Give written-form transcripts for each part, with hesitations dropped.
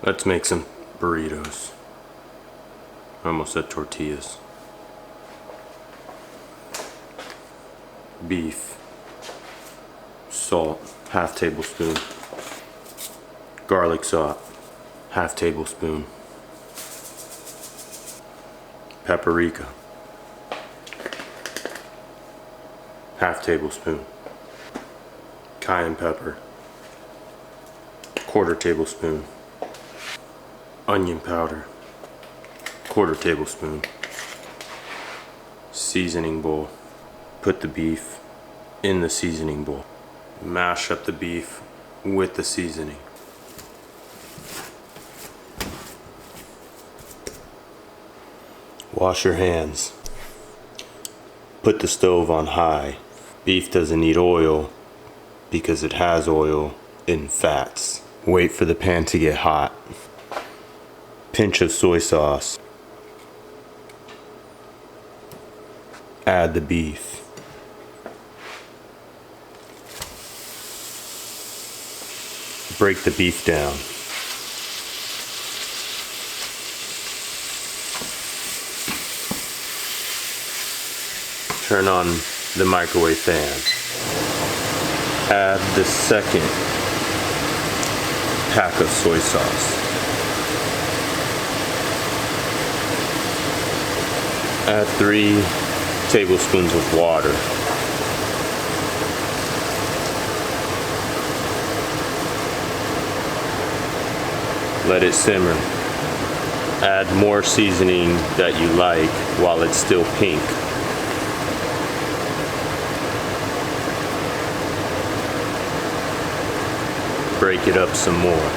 Let's make some burritos. I almost said tortillas. Beef, salt, half tablespoon. Garlic salt, half tablespoon. Paprika, half tablespoon. Cayenne pepper, quarter tablespoon. Onion powder, quarter tablespoon. Seasoning bowl. Put the beef in the seasoning bowl. Mash up the beef with the seasoning. Wash your hands. Put the stove on high. Beef doesn't need oil because it has oil in fats. Wait for the pan to get hot. Pinch of soy sauce. Add the beef. Break the beef down. Turn on the microwave fan. Add the second pack of soy sauce. Add 3 tablespoons of water. Let it simmer. Add more seasoning that you like while it's still pink. Break it up some more.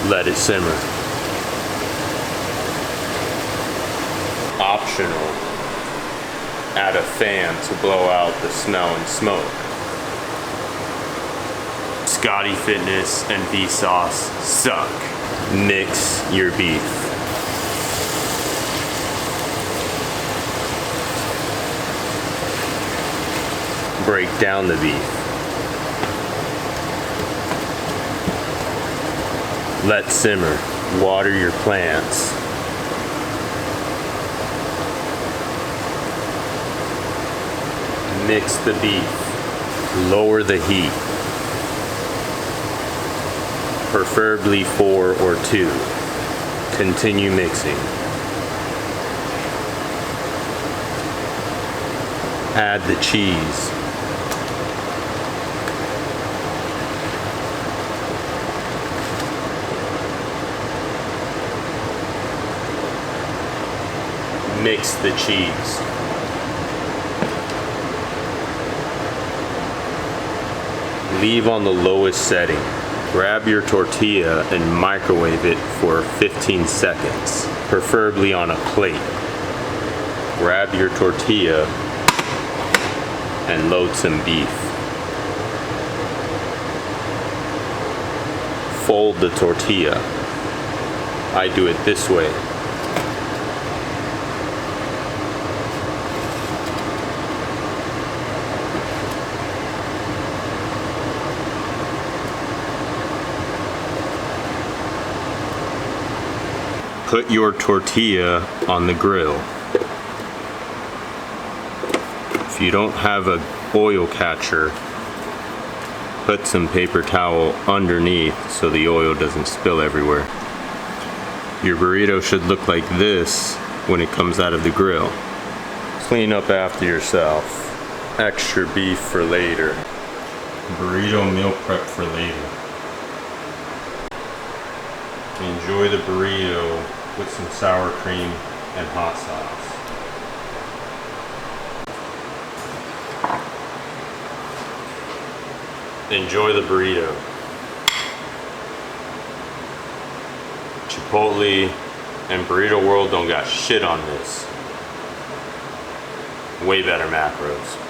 Let it simmer. Optional. Add a fan to blow out the smell and smoke. Scotty Fitness and Vsauce suck. Mix your beef. Break down the beef. Let simmer. Water your plants. Mix the beef. Lower the heat. Preferably 4 or 2. Continue mixing. Add the cheese. Mix the cheese. Leave on the lowest setting. Grab your tortilla and microwave it for 15 seconds, preferably on a plate. Grab your tortilla and load some beef. Fold the tortilla. I do it this way. Put your tortilla on the grill. If you don't have an oil catcher, put some paper towel underneath so the oil doesn't spill everywhere. Your burrito should look like this when it comes out of the grill. Clean up after yourself. Extra beef for later. Burrito meal prep for later. Enjoy the burrito with some sour cream and hot sauce. Enjoy the burrito. Chipotle and Burrito World don't got shit on this. Way better macros.